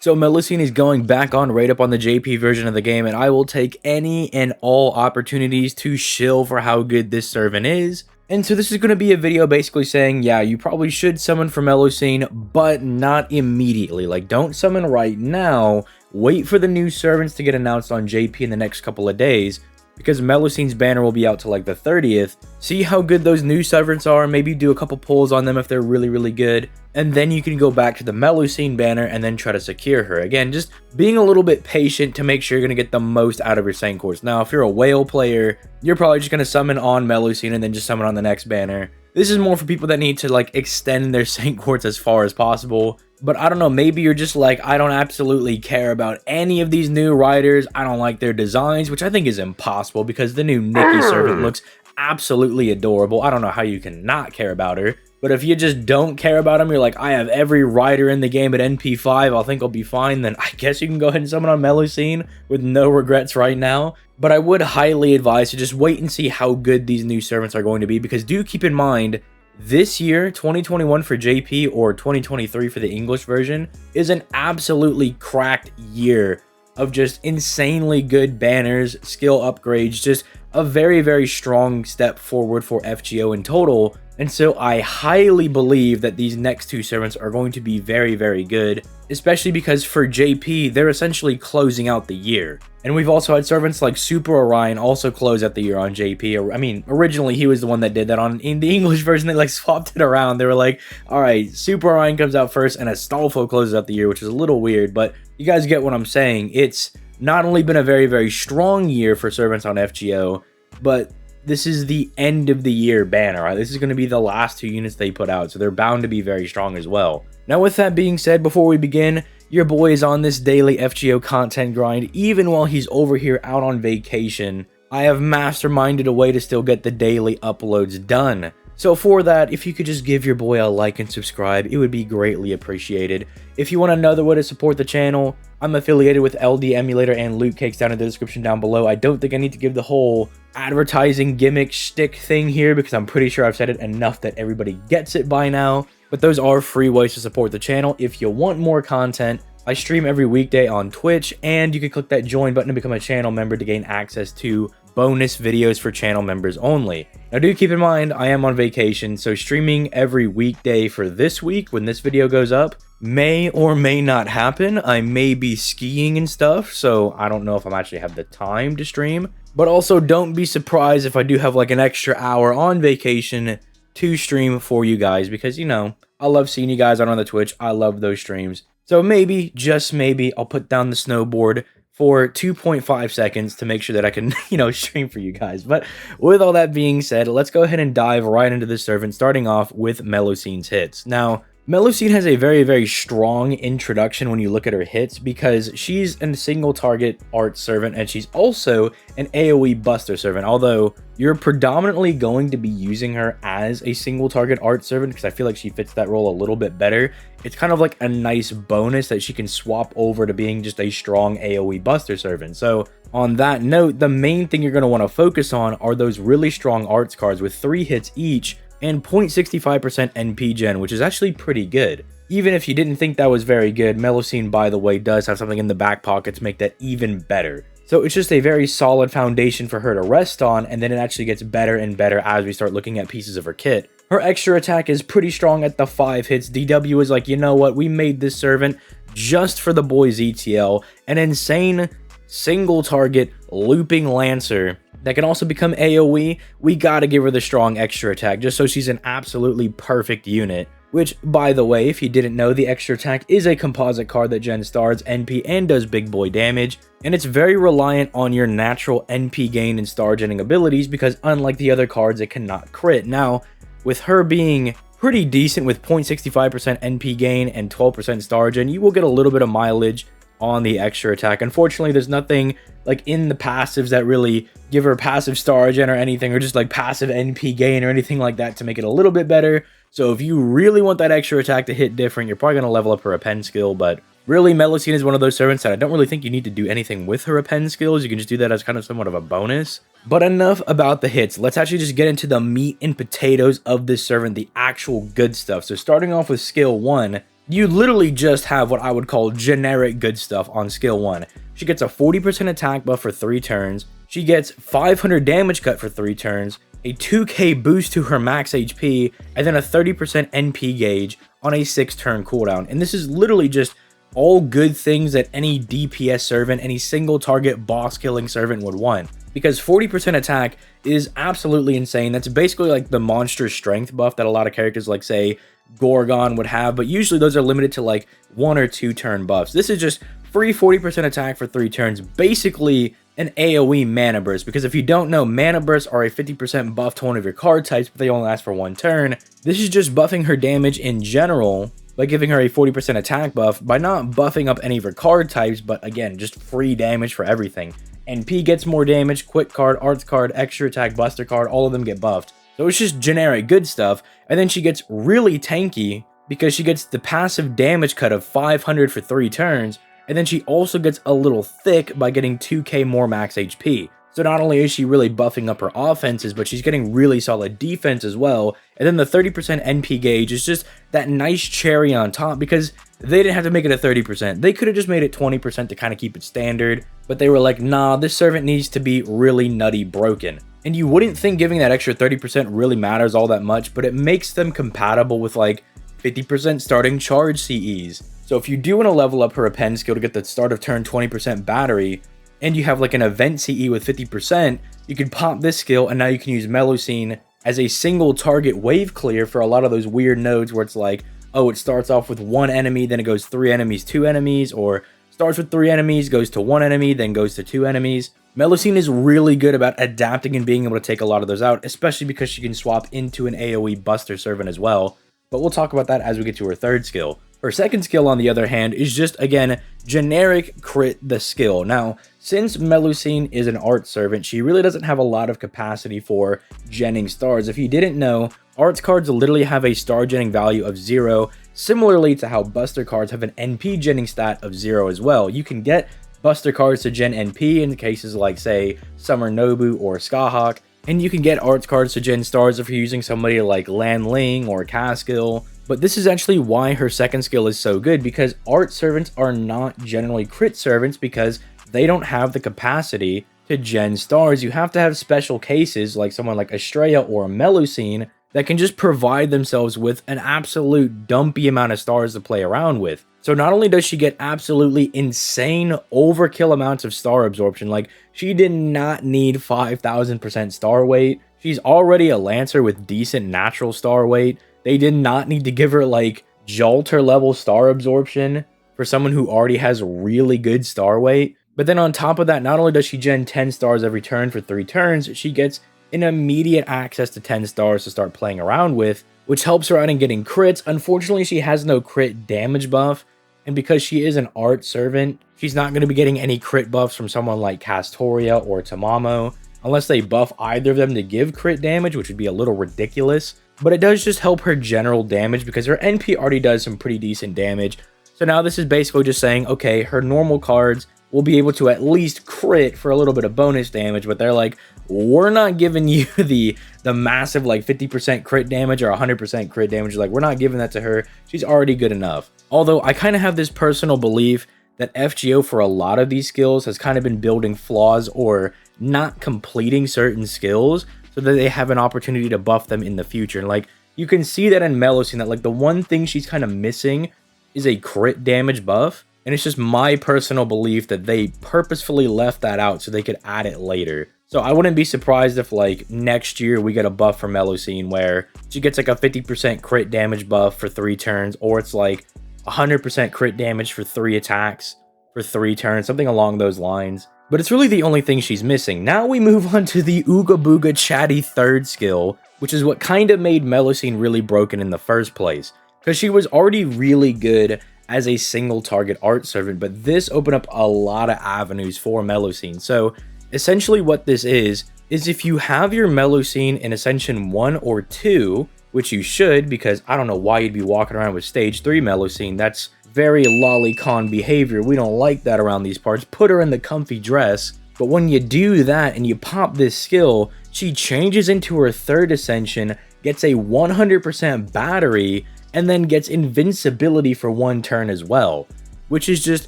So Melusine is going back on right up on the JP version of the game, and I will take any and all opportunities to shill for how good this servant is. And so this is going to be a video basically saying, yeah, you probably should summon for Melusine, but not immediately. Like, don't summon right now. Wait for the new servants to get announced on JP in the next couple of days, because Melusine's banner will be out to like the 30th. See how good those new servants are, maybe do a couple pulls on them if they're really good, and then you can go back to the Melusine banner and then try to secure her. Again, just being a little bit patient to make sure you're going to get the most out of your Saint Courts. Now, if you're a whale player, you're probably just going to summon on Melusine and then just summon on the next banner. This is more for people that need to like extend their Saint Courts as far as possible. But I don't know, maybe you're just like, I don't absolutely care about any of these new riders. I don't like their designs, which I think is impossible because the new Nikki servant looks absolutely adorable. I don't know how you can not care about her. But if you just don't care about them, you're like, I have every rider in the game at NP5, I think I'll be fine, then I guess you can go ahead and summon on Melusine with no regrets right now. But I would highly advise to just wait and see how good these new servants are going to be, because do keep in mind, this year, 2021 for JP or 2023 for the English version, is an absolutely cracked year of just insanely good banners, skill upgrades, just a very strong step forward for FGO in total. And so I highly believe that these next two servants are going to be very good, especially because for JP, they're essentially closing out the year. And we've also had servants like Super Orion also close out the year on JP. I mean, originally he was the one that did that. In the English version, they like swapped it around. They were like, all right, Super Orion comes out first and Astolfo closes out the year, which is a little weird, but you guys get what I'm saying. It's not only been a very strong year for servants on FGO, but this is the end of the year banner, right? This is going to be the last two units they put out, so they're bound to be very strong as well. Now, with that being said, before we begin, your boy is on this daily FGO content grind, even while he's over here out on vacation. I have masterminded a way to still get the daily uploads done. So for that, if you could just give your boy a like and subscribe, it would be greatly appreciated. If you want another way to support the channel, I'm affiliated with LD Emulator and Loot Cakes down in the description down below. I don't think I need to give the whole advertising gimmick shtick thing here, because I'm pretty sure I've said it enough that everybody gets it by now. But those are free ways to support the channel. If you want more content, I stream every weekday on Twitch, and you can click that join button to become a channel member to gain access to bonus videos for channel members only. Now do keep in mind, I am on vacation, so streaming every weekday for this week when this video goes up may or may not happen. I may be skiing and stuff, so I don't know if I'm actually have the time to stream. But also don't be surprised if I do have like an extra hour on vacation to stream for you guys, because, you know, I love seeing you guys on the Twitch. I love those streams. So maybe, just maybe, I'll put down the snowboard for 2.5 seconds to make sure that I can, you know, stream for you guys. But with all that being said, let's go ahead and dive right into this servant, starting off with Melusine's hits. Now, Melusine has a very strong introduction when you look at her hits, because she's a single target art servant and she's also an AoE buster servant, although you're predominantly going to be using her as a single target art servant because I feel like she fits that role a little bit better. It's kind of like a nice bonus that she can swap over to being just a strong AoE buster servant. So on that note, the main thing you're going to want to focus on are those really strong arts cards with 3 hits each and 0.65% NP gen, which is actually pretty good. Even if you didn't think that was very good, Melusine, by the way, does have something in the back pocket to make that even better. So it's just a very solid foundation for her to rest on, and then it actually gets better and better as we start looking at pieces of her kit. Her extra attack is pretty strong at the 5 hits. DW is like, you know what, we made this servant just for the boys ETL, an insane single target looping lancer that can also become AoE. We gotta give her the strong extra attack just so she's an absolutely perfect unit. Which, by the way, if you didn't know, the extra attack is a composite card that gens stars, NP, and does big boy damage, and it's very reliant on your natural NP gain and star genning abilities, because unlike the other cards, it cannot crit. Now, with her being pretty decent with 0.65% NP gain and 12% star gen, you will get a little bit of mileage on the extra attack. Unfortunately, there's nothing like in the passives that really give her passive star gen or anything, or just like passive NP gain or anything like that to make it a little bit better. So if you really want that extra attack to hit different, you're probably going to level up her append skill. But really, Melusine is one of those servants that I don't really think you need to do anything with her append skills. You can just do that as kind of somewhat of a bonus. But enough about the hits. Let's actually just get into the meat and potatoes of this servant, the actual good stuff. So starting off with skill 1, You literally just have what I would call generic good stuff on skill 1. She gets a 40% attack buff for 3 turns, she gets 500 damage cut for 3 turns, a 2k boost to her max HP, and then a 30% NP gauge on a 6-turn cooldown. And this is literally just all good things that any DPS servant, any single target boss killing servant would want. Because 40% attack is absolutely insane. That's basically like the monster strength buff that a lot of characters like, say, Gorgon would have, but usually those are limited to like 1 or 2 turn buffs. This is just free 40% attack for 3 turns, basically an AoE mana burst, because if you don't know, mana bursts are a 50% buff to one of your card types, but they only last for 1 turn. This is just buffing her damage in general by giving her a 40% attack buff by not buffing up any of her card types, but again, just free damage for everything. NP gets more damage, quick card, arts card, extra attack, buster card, all of them get buffed. So it's just generic good stuff. And then she gets really tanky because she gets the passive damage cut of 500 for 3 turns. And then she also gets a little thick by getting 2k more max HP. So not only is she really buffing up her offenses, but she's getting really solid defense as well. And then the 30% NP gauge is just that nice cherry on top, because they didn't have to make it a 30%. They could have just made it 20% to kind of keep it standard. But they were like, nah, this servant needs to be really nutty broken. And you wouldn't think giving that extra 30% really matters all that much, but it makes them compatible with like 50% starting charge CEs. So if you do want to level up her append skill to get the start of turn 20% battery, and you have like an event CE with 50%, you can pop this skill, and now you can use Melusine as a single target wave clear for a lot of those weird nodes where it's like, oh, it starts off with 1 enemy, then it goes 3 enemies, 2 enemies, or starts with 3 enemies, goes to 1 enemy, then goes to 2 enemies. Melusine is really good about adapting and being able to take a lot of those out, especially because she can swap into an AoE buster servant as well. But we'll talk about that as we get to her 3rd skill. Her 2nd skill, on the other hand, is just, again, generic crit the skill. Now, since Melusine is an art servant, she really doesn't have a lot of capacity for genning stars. If you didn't know, arts cards literally have a star genning value of 0, similarly to how buster cards have an NP genning stat of 0 as well. You can get buster cards to gen NP in cases like, say, Summer Nobu or Skahawk, and you can get arts cards to gen stars if you're using somebody like Lan Ling or Caskill. But this is actually why her 2nd skill is so good, because art servants are not generally crit servants because they don't have the capacity to gen stars. You have to have special cases like someone like Estrella or Melusine that can just provide themselves with an absolute dumpy amount of stars to play around with. So not only does she get absolutely insane overkill amounts of star absorption, like she did not need 5000% star weight. She's already a Lancer with decent natural star weight. They did not need to give her like Jalter level star absorption for someone who already has really good star weight. But then on top of that, not only does she gen 10 stars every turn for 3 turns, she gets an immediate access to 10 stars to start playing around with, which helps her out in getting crits. Unfortunately, she has no crit damage buff, and because she is an art servant, she's not going to be getting any crit buffs from someone like Castoria or Tamamo, unless they buff either of them to give crit damage, which would be a little ridiculous. But it does just help her general damage because her NP already does some pretty decent damage. So now this is basically just saying, okay, her normal cards will be able to at least crit for a little bit of bonus damage, but they're like, we're not giving you the massive like 50% crit damage or 100% crit damage. Like, we're not giving that to her. She's already good enough. Although I kind of have this personal belief that FGO for a lot of these skills has kind of been building flaws or not completing certain skills so that they have an opportunity to buff them in the future. And like, you can see that in Melusine, that like the one thing she's kind of missing is a crit damage buff. And it's just my personal belief that they purposefully left that out so they could add it later. So I wouldn't be surprised if like next year we get a buff for Melusine where she gets like a 50% crit damage buff for 3 turns, or it's like 100% crit damage for 3 attacks for 3 turns, something along those lines. But it's really the only thing she's missing. Now we move on to the Ooga Booga Chatty 3rd skill, which is what kind of made Melusine really broken in the first place, because she was already really good as a single target art servant, but this opened up a lot of avenues for Melusine. So essentially what this is if you have your Melusine in Ascension 1 or 2, which you should, because I don't know why you'd be walking around with Stage 3 Melusine. That's very lolicon behavior. We don't like that around these parts. Put her in the comfy dress. But when you do that and you pop this skill, she changes into her 3rd Ascension, gets a 100% battery, and then gets invincibility for 1 turn as well, which is just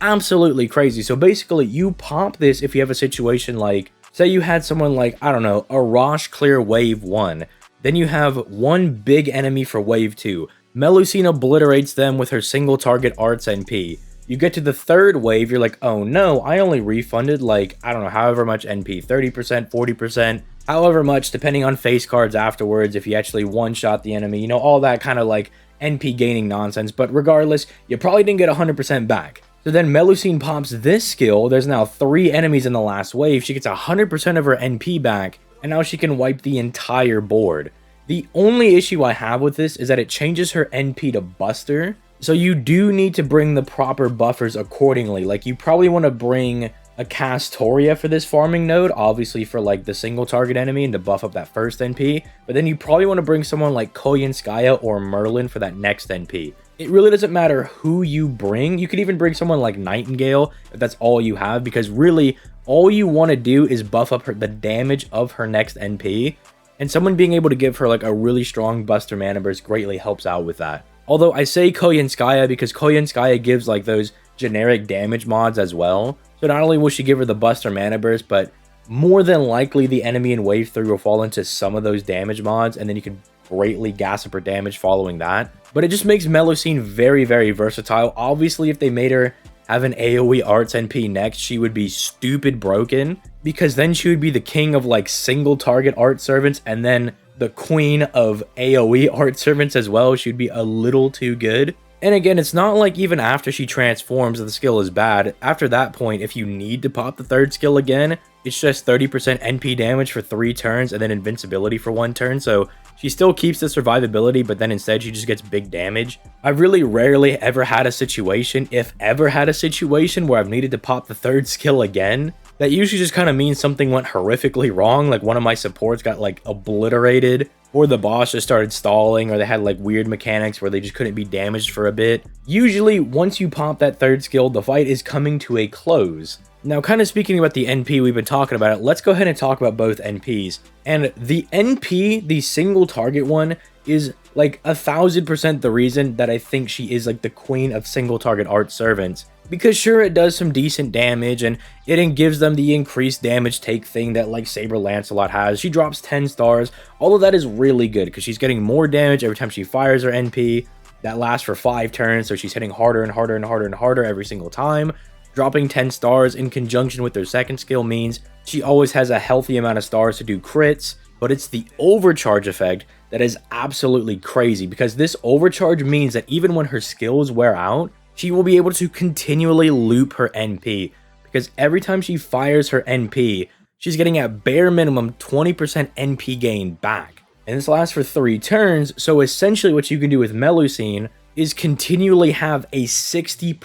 absolutely crazy. So basically, you pop this if you have a situation like, say you had someone like, I don't know, a Rosh clear wave 1, then you have one big enemy for wave 2. Melusine obliterates them with her single target arts NP. You get to the 3rd wave, you're like, oh no, I only refunded like, I don't know, however much NP, 30%, 40%, however much, depending on face cards afterwards, if you actually one-shot the enemy, you know, all that kind of like NP gaining nonsense. But regardless, you probably didn't get 100% back. So then Melusine pops this skill, there's now 3 enemies in the last wave, she gets 100% of her NP back, and now she can wipe the entire board. The only issue I have with this is that it changes her NP to Buster, so you do need to bring the proper buffers accordingly. Like, you probably want to bring a Castoria for this farming node, obviously for like the single target enemy and to buff up that first NP, but then you probably want to bring someone like Koyanskaya or Merlin for that next NP. It really doesn't matter who you bring. You could even bring someone like Nightingale if that's all you have, because really all you want to do is buff up the damage of her next NP, and someone being able to give her like a really strong Buster Mana Burst greatly helps out with that. Although I say Koyanskaya because Koyanskaya gives like those generic damage mods as well. So not only will she give her the Buster Mana Burst, but more than likely the enemy in Wave 3 will fall into some of those damage mods, and then you can greatly gas up her damage following that. But it just makes Melusine very, very versatile. Obviously, if they made her have an AoE Arts NP next, she would be stupid broken, because then she would be the king of like single target Art Servants, and then the queen of AoE Art Servants as well. She'd be a little too good. And again, it's not like even after she transforms that the skill is bad. After that point, if you need to pop the 3rd skill again, it's just 30% NP damage for 3 turns and then invincibility for 1 turn. So she still keeps the survivability, but then instead she just gets big damage. I've really rarely ever had a situation, if ever had a situation, where I've needed to pop the 3rd skill again. That usually just kind of means something went horrifically wrong, like one of my supports got like obliterated, or the boss just started stalling, or they had like weird mechanics where they just couldn't be damaged for a bit. Usually, once you pop that 3rd skill, the fight is coming to a close. Now, kind of speaking about the NP, we've been talking about it, let's go ahead and talk about both NPs. And the NP, the single target one, is like 1000% the reason that I think she is like the queen of single target Art Servants. Because sure, it does some decent damage, and it gives them the increased damage take thing that like Saber Lancelot has. She drops 10 stars. All of that is really good because she's getting more damage every time she fires her NP. That lasts for 5 turns, so she's hitting harder and harder and harder and harder every single time. Dropping 10 stars in conjunction with their 2nd skill means she always has a healthy amount of stars to do crits, but it's the overcharge effect that is absolutely crazy, because this overcharge means that even when her skills wear out, she will be able to continually loop her NP, because every time she fires her NP, she's getting at bare minimum 20% NP gain back. And this lasts for 3 turns, so essentially what you can do with Melusine is continually have a 60%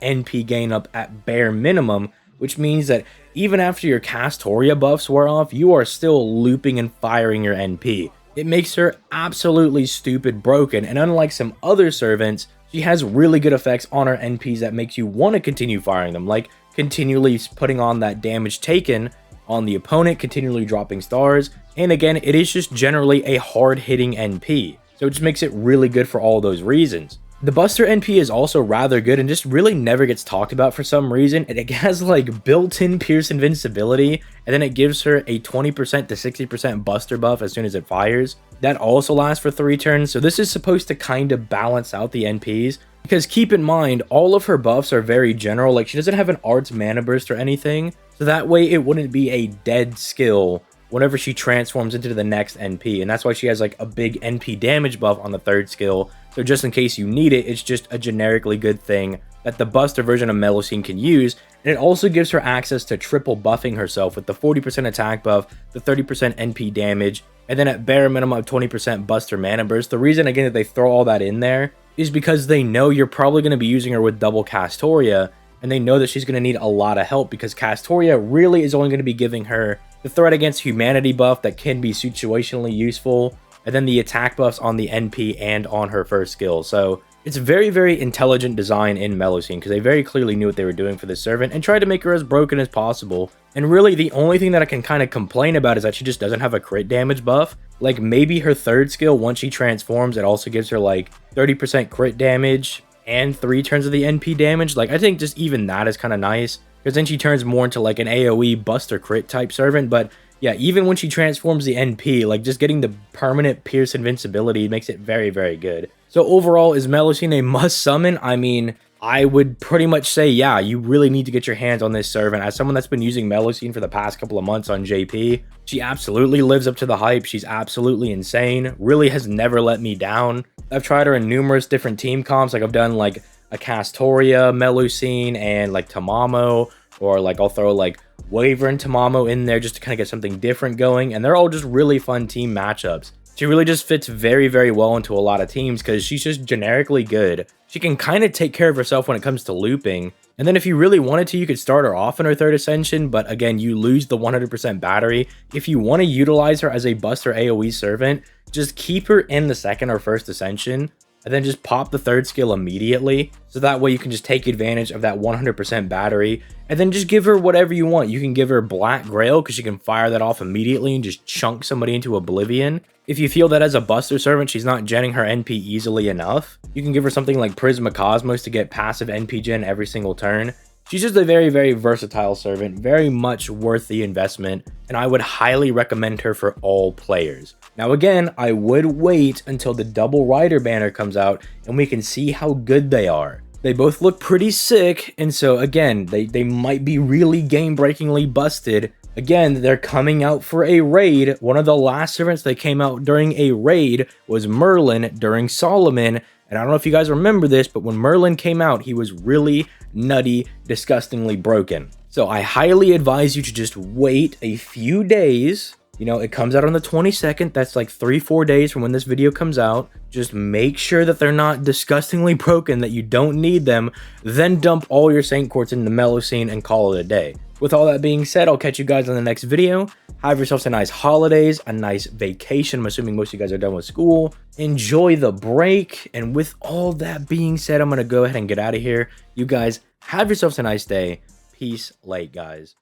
NP gain up at bare minimum, which means that even after your Castoria buffs wear off, you are still looping and firing your NP. It makes her absolutely stupid broken, and unlike some other servants, she has really good effects on her NPs that makes you want to continue firing them, like continually putting on that damage taken on the opponent, continually dropping stars, and again, it is just generally a hard-hitting NP, so it just makes it really good for all those reasons. The Buster NP is also rather good and just really never gets talked about for some reason. It has like built-in Pierce Invincibility, and then it gives her a 20% to 60% Buster buff as soon as it fires. That also lasts for 3 turns, so this is supposed to kind of balance out the NPs. Because keep in mind, all of her buffs are very general, like she doesn't have an Arts Mana Burst or anything, so that way it wouldn't be a dead skill whenever she transforms into the next NP, and that's why she has like a big NP damage buff on the 3rd skill. So just in case you need it, it's just a generically good thing that the Buster version of Melusine can use, and it also gives her access to triple buffing herself with the 40% attack buff, the 30% NP damage, and then at bare minimum 20% Buster Mana Burst. The reason again that they throw all that in there is because they know you're probably going to be using her with double Castoria, and they know that she's going to need a lot of help because Castoria really is only going to be giving her the threat against humanity buff that can be situationally useful, and then the attack buffs on the NP and on her 1st skill. So It's very, very intelligent design in Melusine because they very clearly knew what they were doing for this servant and tried to make her as broken as possible. And really, the only thing that I can kind of complain about is that she just doesn't have a crit damage buff. Like, maybe her third skill, once she transforms, it also gives her like 30% crit damage and 3 turns of the NP damage. Like, I think just even that is kind of nice because then she turns more into like an AoE buster crit type servant. But yeah, even when she transforms the NP, like just getting the permanent pierce invincibility makes it very, very good. So overall, is Melusine a must summon? I mean, I would pretty much say, yeah, you really need to get your hands on this servant. As someone that's been using Melusine for the past couple of months on JP, she absolutely lives up to the hype. She's absolutely insane. Really has never let me down. I've tried her in numerous different team comps. Like I've done like a Castoria, Melusine, and like Tamamo, or like I'll throw like Waver and Tamamo in there just to kind of get something different going. And they're all just really fun team matchups. She really just fits very, very well into a lot of teams because she's just generically good. She can kind of take care of herself when it comes to looping. And then if you really wanted to, you could start her off in her third ascension, but again, you lose the 100% battery. If you want to utilize her as a buster AoE servant, just keep her in the second or first ascension, and then just pop the third skill immediately. So that way you can just take advantage of that 100% battery, and then just give her whatever you want. You can give her Black Grail because she can fire that off immediately and just chunk somebody into oblivion. If you feel that as a buster servant, she's not genning her NP easily enough, you can give her something like Prisma Cosmos to get passive NP gen every single turn. She's just a very, very versatile servant, very much worth the investment, and I would highly recommend her for all players. Now again, I would wait until the double rider banner comes out and we can see how good they are. They both look pretty sick, and so again, they might be really game-breakingly busted. Again, they're coming out for a raid. One of the last servants that came out during a raid was Merlin during Solomon. And I don't know if you guys remember this, but when Merlin came out, he was really nutty, disgustingly broken. So I highly advise you to just wait a few days. You know, it comes out on the 22nd. That's like 3-4 days from when this video comes out. Just make sure that they're not disgustingly broken, that you don't need them. Then dump all your Saint Quartz into Melusine and call it a day. With all that being said, I'll catch you guys on the next video. Have yourselves a nice holidays, a nice vacation. I'm assuming most of you guys are done with school. Enjoy the break. And with all that being said, I'm going to go ahead and get out of here. You guys have yourselves a nice day. Peace, late guys.